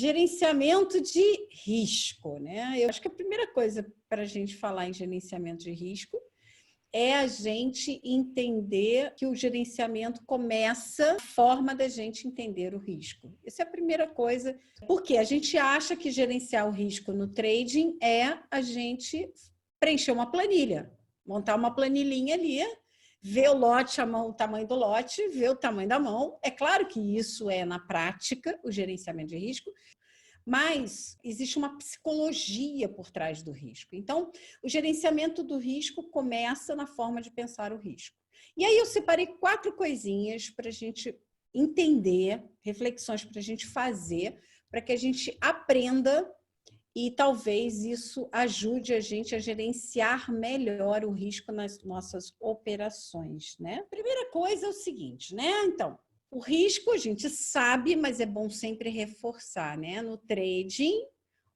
Gerenciamento de risco, né? Eu acho que a primeira coisa para a gente falar em gerenciamento de risco é a gente entender que o gerenciamento começa a forma da gente entender o risco. Essa é a primeira coisa, porque a gente acha que gerenciar o risco no trading é a gente preencher uma planilha, montar uma planilhinha ali, ver o lote, o tamanho do lote, ver o tamanho da mão. É claro que isso é, na prática, o gerenciamento de risco, mas existe uma psicologia por trás do risco. Então, o gerenciamento do risco começa na forma de pensar o risco. E aí eu separei 4 coisinhas para a gente entender, reflexões para a gente fazer, para que a gente aprenda e talvez isso ajude a gente a gerenciar melhor o risco nas nossas operações, né? Primeira coisa é o seguinte, né? Então, o risco a gente sabe, mas é bom sempre reforçar, né? No trading,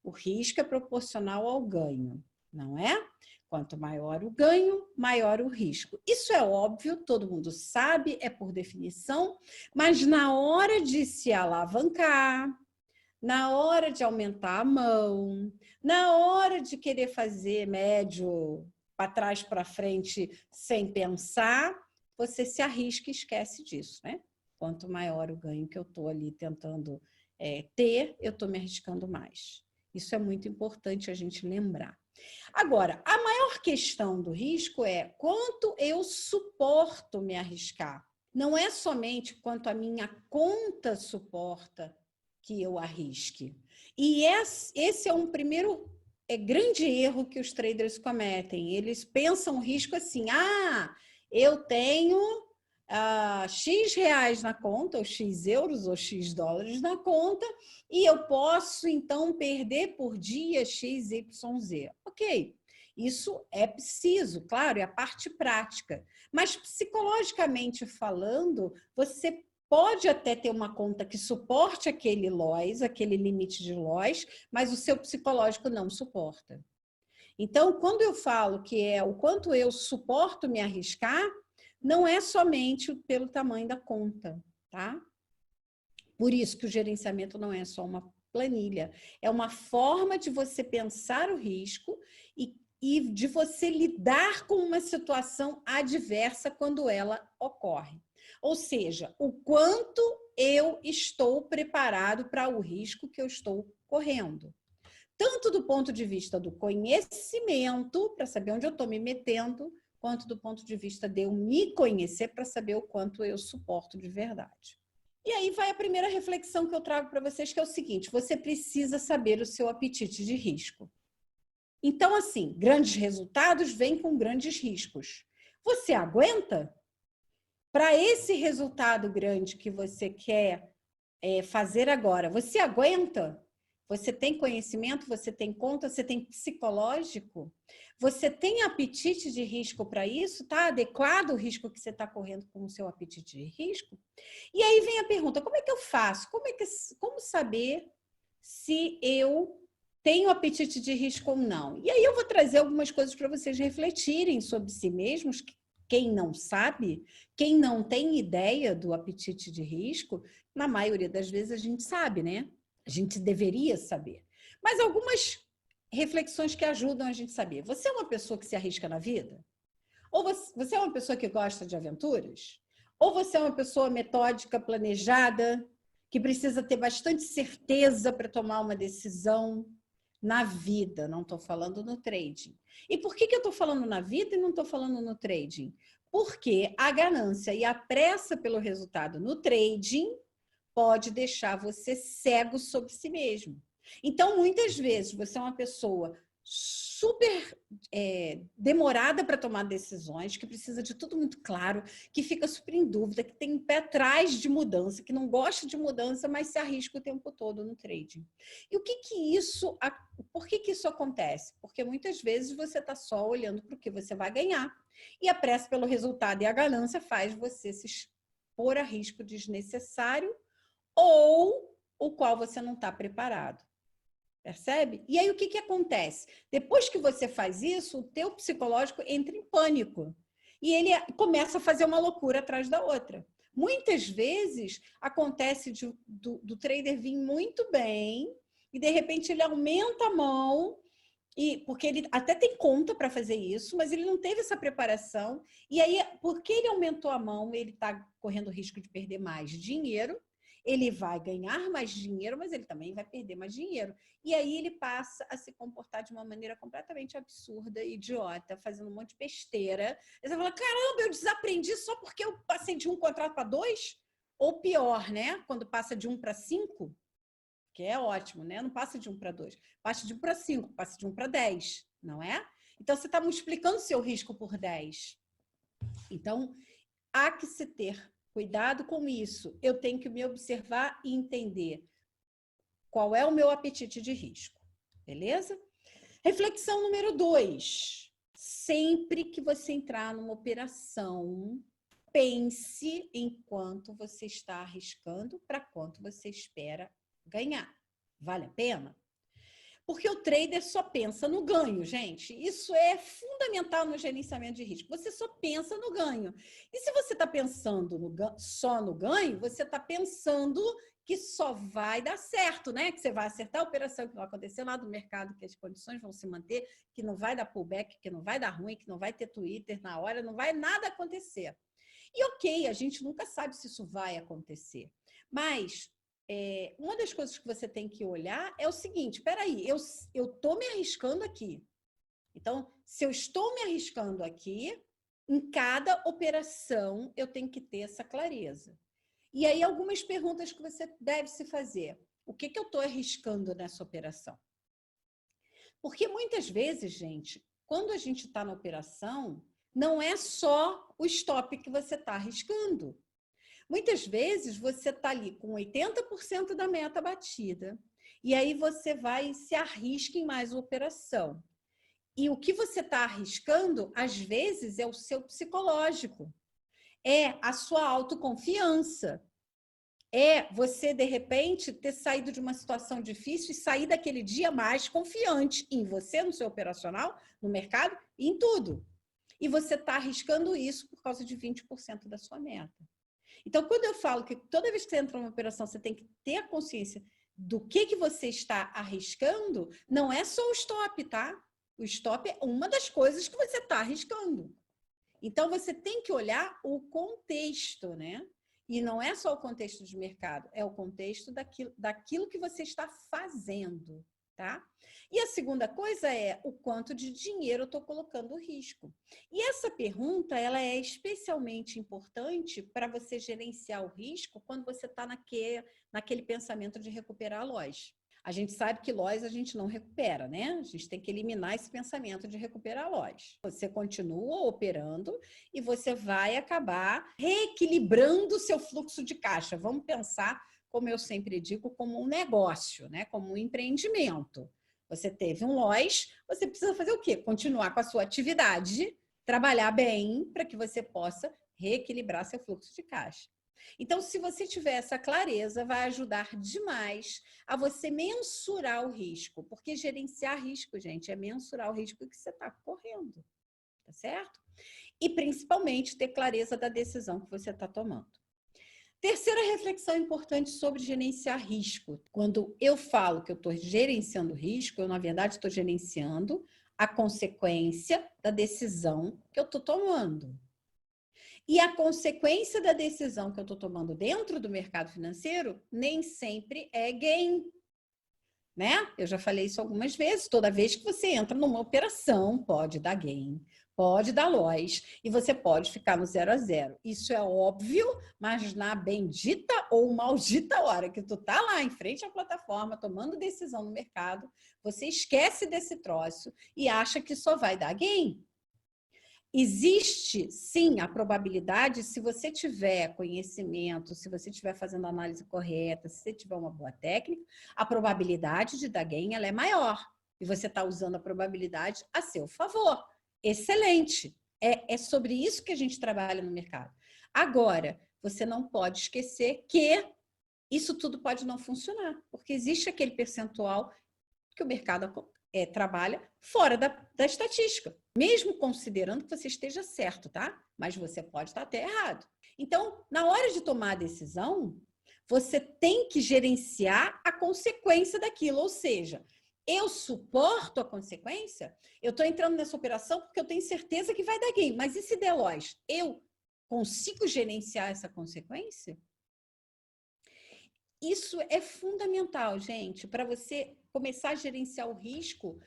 o risco é proporcional ao ganho, não é? Quanto maior o ganho, maior o risco. Isso é óbvio, todo mundo sabe, é por definição, mas na hora de se alavancar, na hora de aumentar a mão, na hora de querer fazer médio para trás para frente sem pensar, você se arrisca e esquece disso, né? Quanto maior o ganho que eu estou ali tentando ter, eu estou me arriscando mais. Isso é muito importante a gente lembrar. Agora, a maior questão do risco é quanto eu suporto me arriscar. Não é somente quanto a minha conta suporta que eu arrisque. E esse é um primeiro grande erro que os traders cometem. Eles pensam o risco assim, eu tenho X reais na conta, ou X euros, ou X dólares na conta, e eu posso, então, perder por dia X, Y, Z. Ok, isso é preciso, claro, é a parte prática. Mas, psicologicamente falando, você pode até ter uma conta que suporte aquele loss, aquele limite de loss, mas o seu psicológico não suporta. Então, quando eu falo que é o quanto eu suporto me arriscar, não é somente pelo tamanho da conta, tá? Por isso que o gerenciamento não é só uma planilha, é uma forma de você pensar o risco e de você lidar com uma situação adversa quando ela ocorre. Ou seja, o quanto eu estou preparado para o risco que eu estou correndo. Tanto do ponto de vista do conhecimento, para saber onde eu estou me metendo, quanto do ponto de vista de eu me conhecer para saber o quanto eu suporto de verdade. E aí vai a primeira reflexão que eu trago para vocês, que é o seguinte, você precisa saber o seu apetite de risco. Então, assim, grandes resultados vêm com grandes riscos. Você aguenta? Para esse resultado grande que você quer fazer agora, você aguenta? Você tem conhecimento, você tem conta, você tem psicológico? Você tem apetite de risco para isso? Está adequado o risco que você está correndo com o seu apetite de risco? E aí vem a pergunta, como é que eu faço? Como saber se eu tenho apetite de risco ou não? E aí eu vou trazer algumas coisas para vocês refletirem sobre si mesmos. Quem não sabe, quem não tem ideia do apetite de risco, na maioria das vezes a gente sabe, né? A gente deveria saber. Mas algumas reflexões que ajudam a gente a saber. Você é uma pessoa que se arrisca na vida? Ou você é uma pessoa que gosta de aventuras? Ou você é uma pessoa metódica, planejada, que precisa ter bastante certeza para tomar uma decisão na vida? Não estou falando no trading. E por que eu estou falando na vida e não estou falando no trading? Porque a ganância e a pressa pelo resultado no trading pode deixar você cego sobre si mesmo. Então, muitas vezes, você é uma pessoa super demorada para tomar decisões, que precisa de tudo muito claro, que fica super em dúvida, que tem um pé atrás de mudança, que não gosta de mudança, mas se arrisca o tempo todo no trading. E por que isso acontece? Porque muitas vezes você está só olhando para o que você vai ganhar. E a pressa pelo resultado e a ganância faz você se expor a risco desnecessário ou o qual você não está preparado. Percebe? E aí o que acontece? Depois que você faz isso, o teu psicológico entra em pânico. E ele começa a fazer uma loucura atrás da outra. Muitas vezes acontece do trader vir muito bem e de repente ele aumenta a mão, porque ele até tem conta para fazer isso, mas ele não teve essa preparação. E aí, porque ele aumentou a mão, ele está correndo o risco de perder mais dinheiro. Ele vai ganhar mais dinheiro, mas ele também vai perder mais dinheiro. E aí ele passa a se comportar de uma maneira completamente absurda, idiota, fazendo um monte de besteira. Aí você fala, caramba, eu desaprendi só porque eu passei de um contrato para 2? Ou pior, né? Quando passa de 1 para 5, que é ótimo, né? Não passa de 1 para 2, passa de 1 para 5, passa de 1 para 10, não é? Então, você está multiplicando o seu risco por 10. Então, há que se ter cuidado com isso. Eu tenho que me observar e entender qual é o meu apetite de risco, beleza? Reflexão número 2. Sempre que você entrar numa operação, pense em quanto você está arriscando para quanto você espera ganhar. Vale a pena? Porque o trader só pensa no ganho, gente. Isso é fundamental no gerenciamento de risco. Você só pensa no ganho. E se você está pensando só no ganho, você está pensando que só vai dar certo, né? Que você vai acertar a operação, que não vai acontecer nada no mercado, que as condições vão se manter, que não vai dar pullback, que não vai dar ruim, que não vai ter Twitter na hora, não vai nada acontecer. E ok, a gente nunca sabe se isso vai acontecer. Mas uma das coisas que você tem que olhar é o seguinte, espera aí, eu estou me arriscando aqui. Então, se eu estou me arriscando aqui, em cada operação eu tenho que ter essa clareza. E aí, algumas perguntas que você deve se fazer. O que eu estou arriscando nessa operação? Porque muitas vezes, gente, quando a gente está na operação, não é só o stop que você está arriscando. Muitas vezes você está ali com 80% da meta batida e aí você vai e se arrisca em mais uma operação. E o que você está arriscando, às vezes, é o seu psicológico, é a sua autoconfiança, é você, de repente, ter saído de uma situação difícil e sair daquele dia mais confiante em você, no seu operacional, no mercado, em tudo. E você está arriscando isso por causa de 20% da sua meta. Então, quando eu falo que toda vez que você entra numa operação, você tem que ter a consciência do que você está arriscando, não é só o stop, tá? O stop é uma das coisas que você está arriscando. Então, você tem que olhar o contexto, né? E não é só o contexto de mercado, é o contexto daquilo que você está fazendo, tá? E a segunda coisa é o quanto de dinheiro eu estou colocando no risco. E essa pergunta, ela é especialmente importante para você gerenciar o risco quando você está naquele pensamento de recuperar a loja. A gente sabe que loja a gente não recupera, né? A gente tem que eliminar esse pensamento de recuperar a loja. Você continua operando e você vai acabar reequilibrando o seu fluxo de caixa. Vamos pensar, como eu sempre digo, como um negócio, né? Como um empreendimento. Você teve um loja, você precisa fazer o quê? Continuar com a sua atividade, trabalhar bem para que você possa reequilibrar seu fluxo de caixa. Então, se você tiver essa clareza, vai ajudar demais a você mensurar o risco, porque gerenciar risco, gente, é mensurar o risco que você está correndo, tá certo? E principalmente ter clareza da decisão que você está tomando. Terceira reflexão importante sobre gerenciar risco. Quando eu falo que eu estou gerenciando risco, eu, na verdade, estou gerenciando a consequência da decisão que eu estou tomando. E a consequência da decisão que eu estou tomando dentro do mercado financeiro nem sempre é gain, né? Eu já falei isso algumas vezes. Toda vez que você entra numa operação, pode dar gain, pode dar loss e você pode ficar no 0 a 0. Isso é óbvio, mas na bendita ou maldita hora que tu tá lá em frente à plataforma tomando decisão no mercado, você esquece desse troço e acha que só vai dar gain. Existe, sim, a probabilidade, se você tiver conhecimento, se você estiver fazendo a análise correta, se você tiver uma boa técnica, a probabilidade de dar gain ela é maior. E você está usando a probabilidade a seu favor. Excelente. É sobre isso que a gente trabalha no mercado. Agora, você não pode esquecer que isso tudo pode não funcionar, porque existe aquele percentual que o mercado trabalha fora da estatística, mesmo considerando que você esteja certo, tá? Mas você pode estar até errado. Então, na hora de tomar a decisão, você tem que gerenciar a consequência daquilo, ou seja, eu suporto a consequência, eu estou entrando nessa operação porque eu tenho certeza que vai dar gain, mas e se der loss? Eu consigo gerenciar essa consequência? Isso é fundamental, gente, para você começar a gerenciar o risco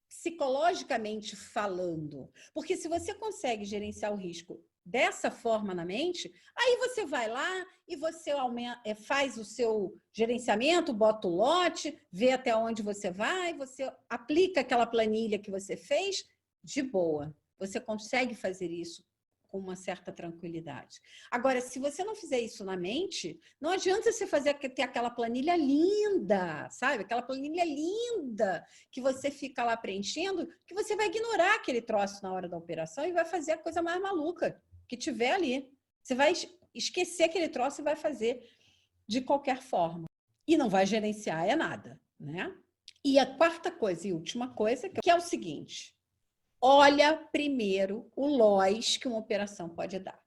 psicologicamente falando. Porque se você consegue gerenciar o risco dessa forma na mente, aí você vai lá e você faz o seu gerenciamento, bota o lote, vê até onde você vai, você aplica aquela planilha que você fez de boa. Você consegue fazer isso com uma certa tranquilidade. Agora, se você não fizer isso na mente, não adianta você ter aquela planilha linda, sabe? Aquela planilha linda que você fica lá preenchendo, que você vai ignorar aquele troço na hora da operação e vai fazer a coisa mais maluca que tiver ali. Você vai esquecer aquele troço e vai fazer de qualquer forma. E não vai gerenciar nada, né? E a quarta coisa e última coisa, que é o seguinte: olha primeiro o loss que uma operação pode dar.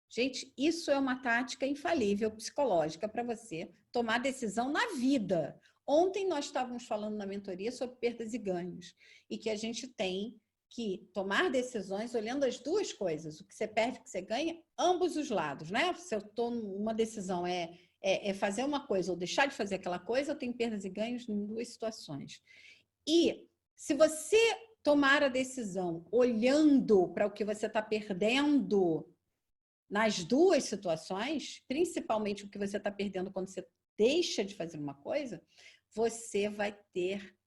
Gente, isso é uma tática infalível psicológica para você tomar decisão na vida. Ontem nós estávamos falando na mentoria sobre perdas e ganhos e que a gente tem que tomar decisões olhando as duas coisas, o que você perde e o que você ganha, ambos os lados, né? Se eu estou numa decisão fazer uma coisa ou deixar de fazer aquela coisa, eu tenho perdas e ganhos em duas situações. E se você tomar a decisão olhando para o que você está perdendo nas duas situações, principalmente o que você está perdendo quando você deixa de fazer uma coisa, você vai ter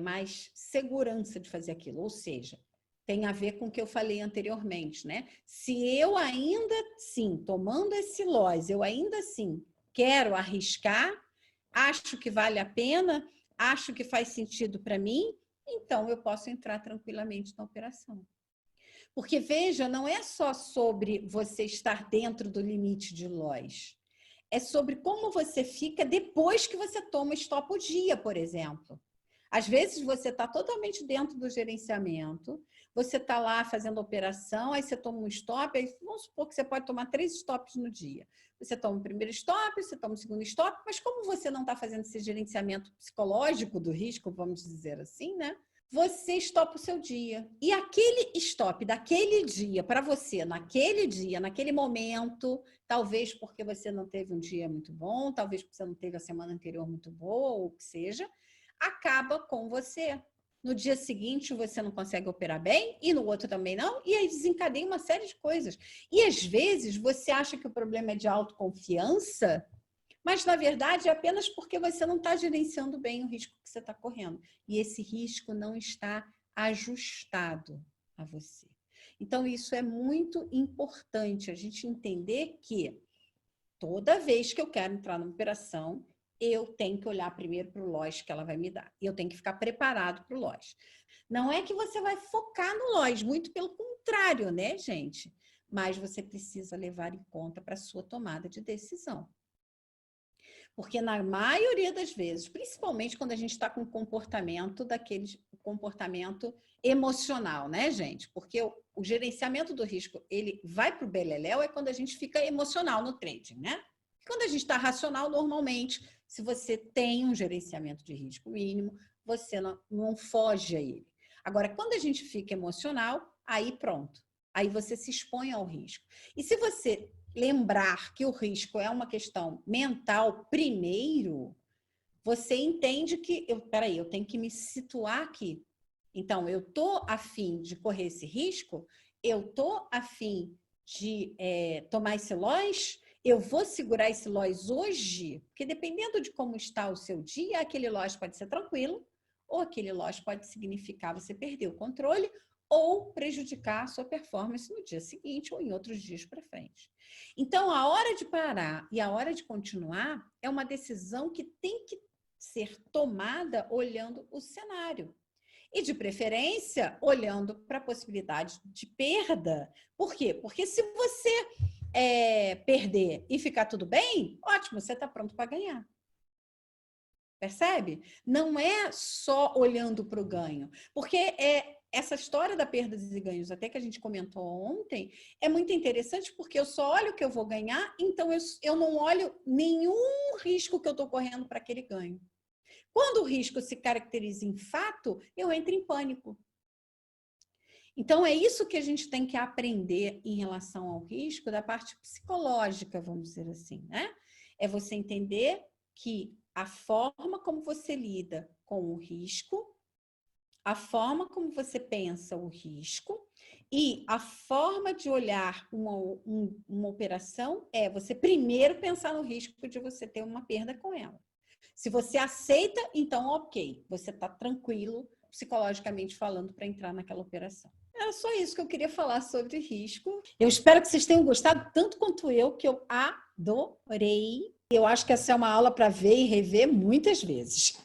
mais segurança de fazer aquilo. Ou seja, tem a ver com o que eu falei anteriormente, né? Se eu ainda assim, tomando esse loss, eu ainda assim quero arriscar, acho que vale a pena, acho que faz sentido para mim, então eu posso entrar tranquilamente na operação. Porque, veja, não é só sobre você estar dentro do limite de loss. É sobre como você fica depois que você toma stop o dia, por exemplo. Às vezes você está totalmente dentro do gerenciamento, você está lá fazendo operação, aí você toma um stop, aí vamos supor que você pode tomar 3 stops no dia. Você toma o primeiro stop, você toma o segundo stop, mas como você não está fazendo esse gerenciamento psicológico do risco, vamos dizer assim, né? Você estopa o seu dia. E aquele stop daquele dia, para você, naquele dia, naquele momento, talvez porque você não teve um dia muito bom, talvez porque você não teve a semana anterior muito boa, ou o que seja, acaba com você. No dia seguinte, você não consegue operar bem, e no outro também não, e aí desencadeia uma série de coisas. E às vezes você acha que o problema é de autoconfiança, mas, na verdade, é apenas porque você não está gerenciando bem o risco que você está correndo. E esse risco não está ajustado a você. Então, isso é muito importante, a gente entender que toda vez que eu quero entrar numa operação, eu tenho que olhar primeiro para o loss que ela vai me dar. E eu tenho que ficar preparado para o loss. Não é que você vai focar no loss, muito pelo contrário, né, gente? Mas você precisa levar em conta para a sua tomada de decisão. Porque na maioria das vezes, principalmente quando a gente está com comportamento comportamento emocional, né, gente? Porque o gerenciamento do risco, ele vai para o beleléu é quando a gente fica emocional no trading, né? Quando a gente está racional, normalmente, se você tem um gerenciamento de risco mínimo, você não foge a ele. Agora, quando a gente fica emocional, aí pronto. Aí você se expõe ao risco. E se você lembrar que o risco é uma questão mental primeiro, você entende que, peraí, eu tenho que me situar aqui. Então, eu estou afim de correr esse risco, eu estou afim de tomar esse loss, eu vou segurar esse loss hoje, porque dependendo de como está o seu dia, aquele loss pode ser tranquilo, ou aquele loss pode significar você perder o controle, ou prejudicar a sua performance no dia seguinte ou em outros dias para frente. Então, a hora de parar e a hora de continuar é uma decisão que tem que ser tomada olhando o cenário. E, de preferência, olhando para a possibilidade de perda. Por quê? Porque se você perder e ficar tudo bem, ótimo, você está pronto para ganhar. Percebe? Não é só olhando para o ganho. Porque essa história da perdas e ganhos, até que a gente comentou ontem, é muito interessante porque eu só olho o que eu vou ganhar, então eu não olho nenhum risco que eu estou correndo para aquele ganho. Quando o risco se caracteriza em fato, eu entro em pânico. Então, é isso que a gente tem que aprender em relação ao risco da parte psicológica, vamos dizer assim, né? É você entender que a forma como você lida com o risco, a forma como você pensa o risco e a forma de olhar uma operação é você primeiro pensar no risco de você ter uma perda com ela. Se você aceita, então ok, você está tranquilo, psicologicamente falando, para entrar naquela operação. Era só isso que eu queria falar sobre risco. Eu espero que vocês tenham gostado tanto quanto eu, que eu adorei. Eu acho que essa é uma aula para ver e rever muitas vezes.